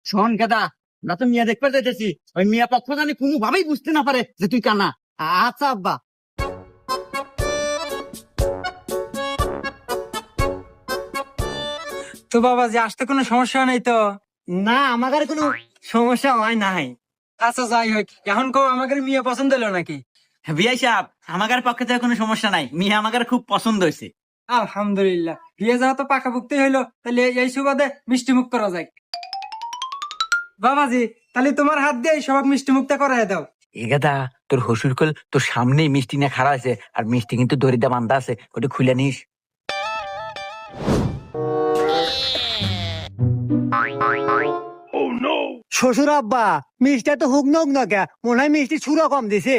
শোন গেদা, আমরা তো মিয়া দেখতে যেতেছি, ওই মিয়া পক্ষ জানি কোনোভাবেই বুঝতে না পারে যে তুই কানা। আচ্ছা আব্বা। তো বাবা যে আসতে কোনো সমস্যা নেই তো? না, আমার কোনো সমস্যা হয় নাই। আচ্ছা যাই হোক, এখন কো আমাদের মেয়ে পছন্দ হলো নাকি? বিয়াই সাহেব, আমাদের পক্ষে তো কোনো সমস্যা নাই, মিয়া আমাদের খুব পছন্দ হয়েছে। আলহামদুলিল্লাহ, বিয়ে যাওয়া তো পাকাপুক্তি হইলো, তাহলে এই সুবাদে মিষ্টি মুখ করা যায়। বাবাজি, তাহলে তোমার হাত দিয়ে সবাক মিষ্টি মুখটা করাই দাও। এগাদা, তোর হসুর কল তোর সামনেই মিষ্টি নিয়ে খাড়া আছে, আর মিষ্টি কিন্তু দড়িতে বান্ধা আছে, ওটা খুলে নিস। শ্বশুর আব্বা, মিষ্টি তো হুক নক না কে, মনে হয় মিষ্টি ছুরা কম দিছে।